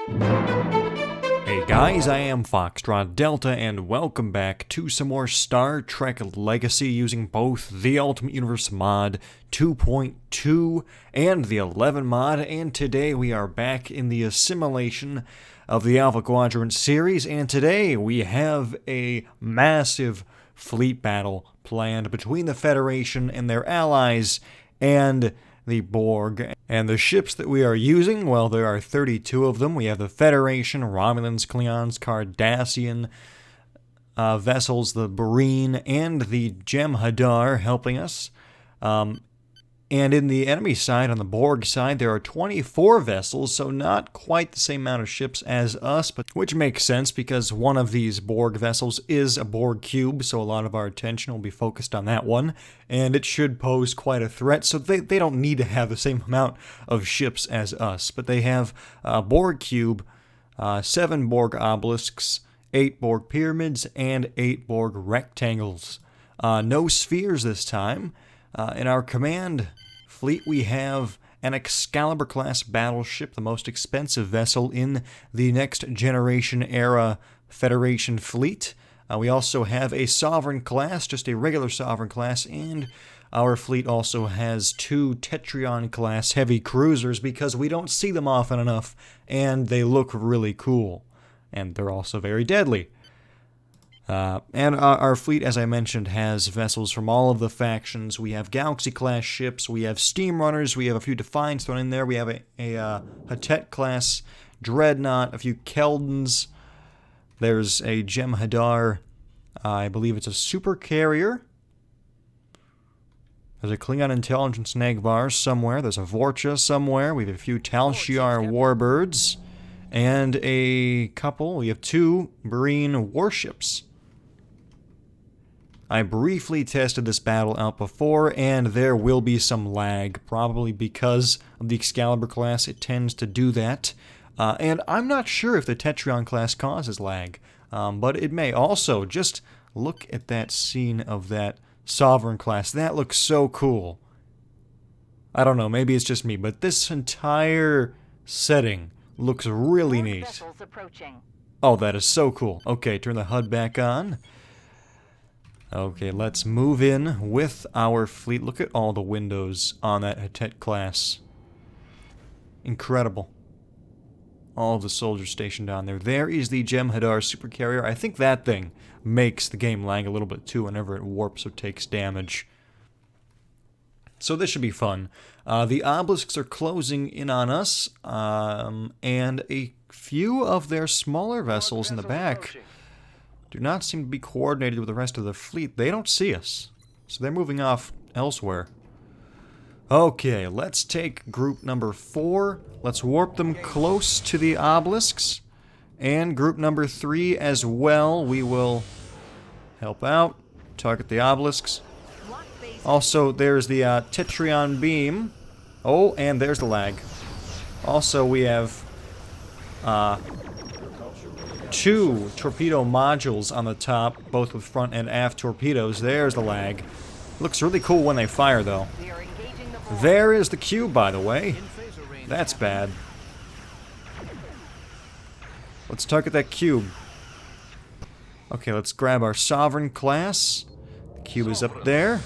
Hey guys, I am Foxtrot Delta, and welcome back to some more Star Trek Legacy using both the Ultimate Universe mod 2.2 and the 11 mod, and today we are back in the Assimilation of the Alpha Quadrant series, and today we have a massive fleet battle planned between the Federation and their allies and the Borg. And the ships that we are using, well, there are 32 of them. We have the Federation, Romulans, Klingons, Cardassian vessels, the Breen, and the Jem'Hadar helping us. And in the enemy side, on the Borg side, there are 24 vessels, so not quite the same amount of ships as us, but which makes sense because one of these Borg vessels is a Borg cube, so a lot of our attention will be focused on that one, and it should pose quite a threat, so they don't need to have the same amount of ships as us, but they have a Borg cube, 7 Borg obelisks, 8 Borg pyramids, and 8 Borg rectangles. No spheres this time. In our command fleet, we have an Excalibur-class battleship, the most expensive vessel in the next generation era Federation fleet. We also have a Sovereign class, just a regular Sovereign class, and our fleet also has 2 Tetrion-class heavy cruisers because we don't see them often enough, and they look really cool. And they're also very deadly. And our fleet, as I mentioned, has vessels from all of the factions. We have Galaxy-class ships, we have steam runners, we have a few Defiants thrown in there, we have a Hatet-class Dreadnought, a few Keldons, there's a Jem'Hadar, I believe it's a super carrier, there's a Klingon intelligence Nagvar somewhere, there's a Vorcha somewhere, we have a few Tal Shiar warbirds, and we have 2 Marine warships. I briefly tested this battle out before, and there will be some lag, probably because of the Excalibur class. It tends to do that. And I'm not sure if the Tetrion class causes lag, but it may. Also, just look at that scene of that Sovereign class. That looks so cool. I don't know, maybe it's just me, but this entire setting looks really neat. Oh, that is so cool. Okay, turn the HUD back on. Okay, let's move in with our fleet. Look at all the windows on that Hatet class. Incredible. All the soldiers stationed on there. There is the Jem'Hadar supercarrier. I think that thing makes the game lag a little bit too whenever it warps or takes damage. So this should be fun. The obelisks are closing in on us, and a few of their smaller vessels in the back do not seem to be coordinated with the rest of the fleet. They don't see us, so they're moving off elsewhere. Okay, let's take group number 4. Let's warp them close to the obelisks, and group number 3 as well. We will help out, target the obelisks. Also, there's the Tetrion beam. Oh, and there's the lag. Also, we have 2 torpedo modules on the top, both with front and aft torpedoes. There's the lag. Looks really cool when they fire, though. There is the cube, by the way. That's bad. Let's target that cube. Okay, let's grab our Sovereign class. The cube is up there.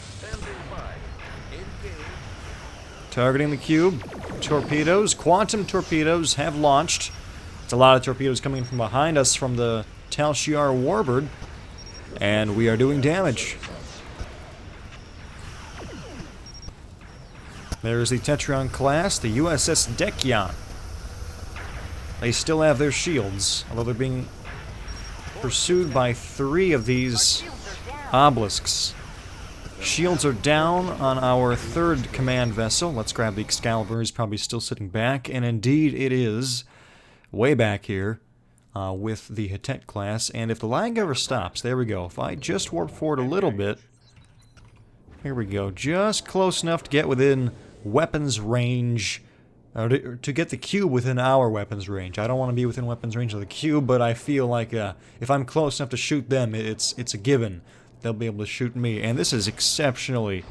Targeting the cube. Torpedoes. Quantum torpedoes have launched. It's a lot of torpedoes coming from behind us from the Tal Shiar warbird. And we are doing damage. There's the Tetrion class, the USS Dekyan. They still have their shields, although they're being pursued by 3 of these obelisks. Shields are down on our 3rd command vessel. Let's grab the Excalibur. He's probably still sitting back, and indeed it is. Way back here with the Hatet class, and if the lag ever stops, there we go. If I just warp forward a little bit, here we go, just close enough to get within weapons range, to get the cube within our weapons range. I don't want to be within weapons range of the cube, but I feel like if I'm close enough to shoot them, it's a given. They'll be able to shoot me, and this is exceptionally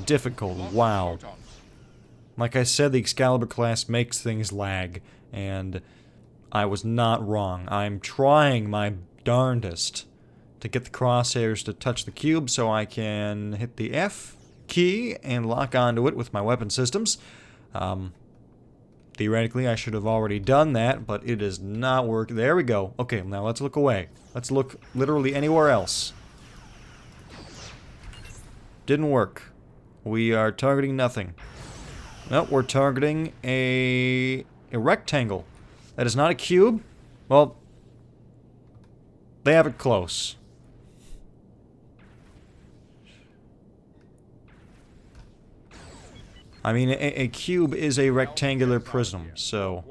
difficult. Wow. Like I said, the Excalibur class makes things lag, and I was not wrong. I'm trying my darndest to get the crosshairs to touch the cube so I can hit the F key and lock onto it with my weapon systems. Theoretically, I should have already done that, but it is not working. There we go. Okay, now let's look away. Let's look literally anywhere else. Didn't work. We are targeting nothing. Nope, we're targeting a rectangle. That is not a cube. Well, they have it close. I mean, a cube is a rectangular prism, so...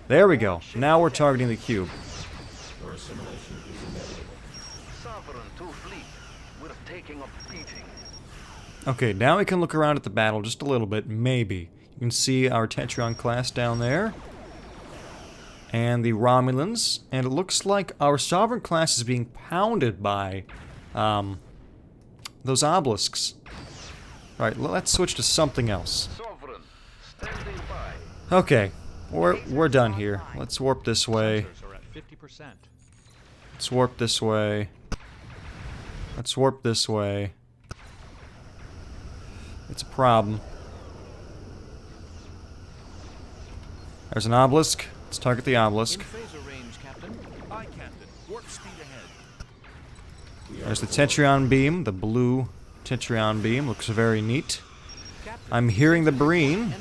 There we go. Now we're targeting the cube. Okay, now we can look around at the battle just a little bit, maybe. You can see our Tetrion class down there. And the Romulans. And it looks like our Sovereign class is being pounded by those obelisks. Alright, let's switch to something else. Okay, we're done here. Let's warp this way. Let's warp this way. Let's warp this way. It's a problem. There's an obelisk. Let's target the obelisk. There's the Tetrion beam, the blue Tetrion beam. Looks very neat. I'm hearing the Breen.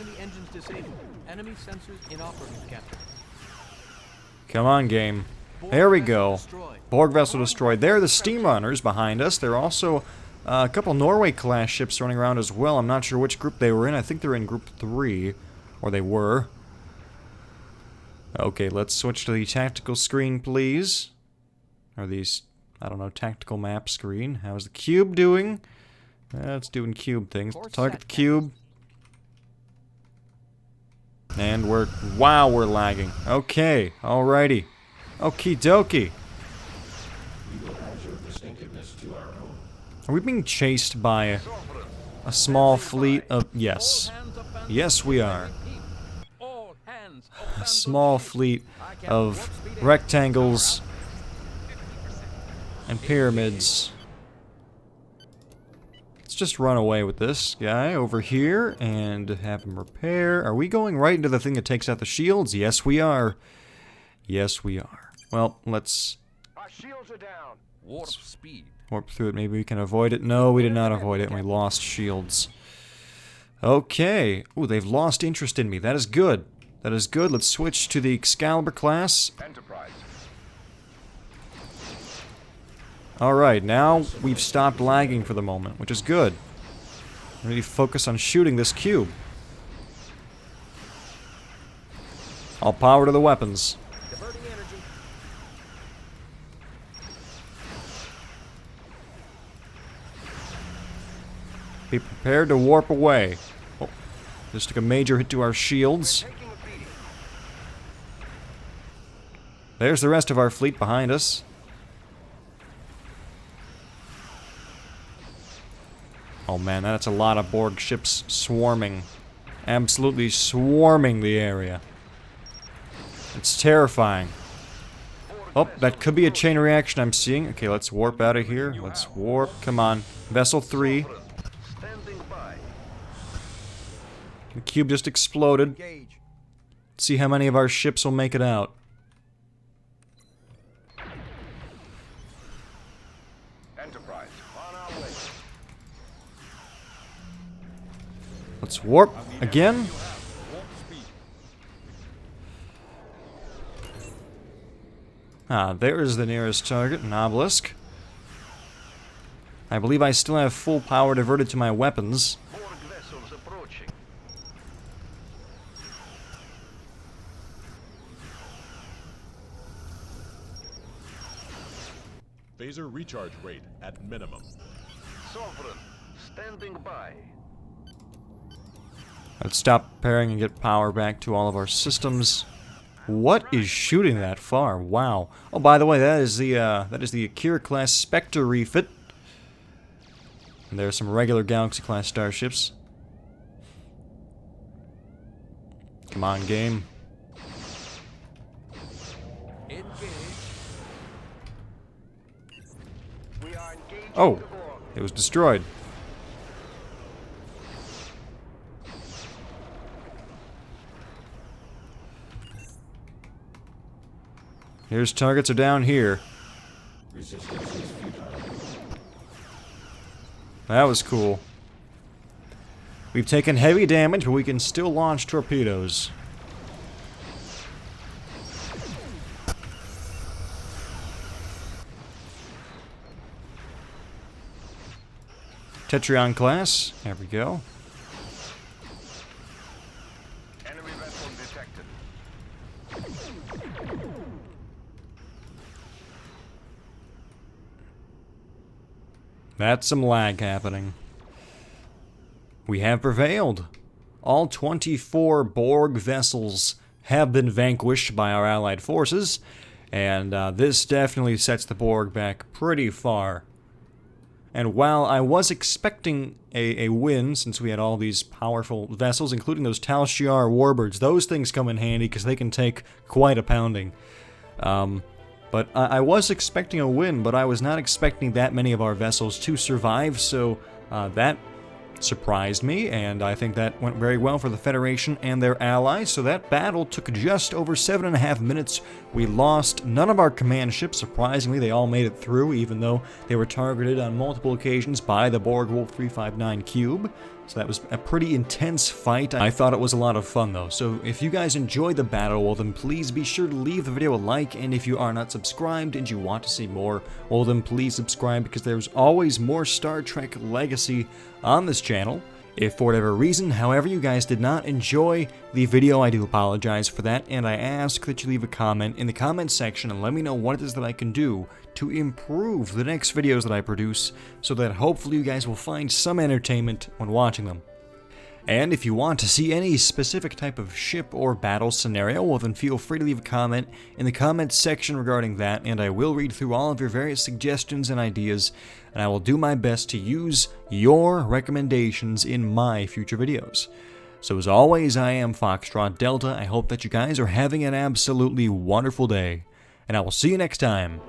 Come on, game. There we go. Borg vessel destroyed. There are the steam runners behind us. There are also a couple Norway-class ships running around as well. I'm not sure which group they were in. I think they're in group 3. Or they were. Okay, let's switch to the tactical screen, please. Or these, I don't know, tactical map screen. How's the cube doing? It's doing cube things. Target the cube. And wow, we're lagging. Okay, alrighty. Okie dokie. Are we being chased by a small fleet of... Yes. Yes, we are. A small fleet of rectangles and pyramids. Let's just run away with this guy over here and have him repair. Are we going right into the thing that takes out the shields? Yes, we are. Yes, we are. Well, let's... Our shields are down. Warp speed. Warp through it. Maybe we can avoid it. No, we did not avoid it, and we lost shields. Okay. Ooh, they've lost interest in me. That is good. That is good. Let's switch to the Excalibur class. Enterprise. Alright, now we've stopped lagging for the moment, which is good. Really focus on shooting this cube. All power to the weapons. Diverting energy. Be prepared to warp away. Oh, just took a major hit to our shields. Taking a beating. There's the rest of our fleet behind us. Oh man, that's a lot of Borg ships swarming. Absolutely swarming the area. It's terrifying. Oh, that could be a chain reaction I'm seeing. Okay, let's warp out of here. Let's warp. Come on. Vessel 3. Standing by. The cube just exploded. Engage. Let's see how many of our ships will make it out. Enterprise. On our way. Let's warp again. Ah, there's the nearest target, an obelisk. I believe I still have full power diverted to my weapons. Borg vessels approaching. Phaser recharge rate at minimum. Sovereign. Standing by. Let's stop preparing and get power back to all of our systems. What is shooting that far? Wow. Oh, by the way, that is the Akira class Spectre refit. And there are some regular Galaxy class starships. Come on, game. We are engaging Oh, the Borg. it was destroyed. Here's targets are down here. That was cool. We've taken heavy damage, but we can still launch torpedoes. Tetrion class. There we go. Enemy vessel detected. That's some lag happening. We have prevailed. All 24 Borg vessels have been vanquished by our allied forces, and this definitely sets the Borg back pretty far. And while I was expecting a win, since we had all these powerful vessels, including those Tal Shiar warbirds, those things come in handy because they can take quite a pounding. But I was expecting a win, but I was not expecting that many of our vessels to survive, so that surprised me, and I think that went very well for the Federation and their allies. So that battle took just over 7.5 minutes. We lost none of our command ships. Surprisingly, they all made it through, even though they were targeted on multiple occasions by the Borg Wolf 359 cube. So that was a pretty intense fight. I thought it was a lot of fun though. So if you guys enjoyed the battle, well then please be sure to leave the video a like, and if you are not subscribed and you want to see more, well then please subscribe, because there's always more Star Trek Legacy on this channel. If for whatever reason, however, you guys did not enjoy the video, I do apologize for that, and I ask that you leave a comment in the comment section and let me know what it is that I can do to improve the next videos that I produce, so that hopefully you guys will find some entertainment when watching them. And if you want to see any specific type of ship or battle scenario, well then feel free to leave a comment in the comments section regarding that, and I will read through all of your various suggestions and ideas, and I will do my best to use your recommendations in my future videos. So as always, I am Foxtrot Delta. I hope that you guys are having an absolutely wonderful day, and I will see you next time.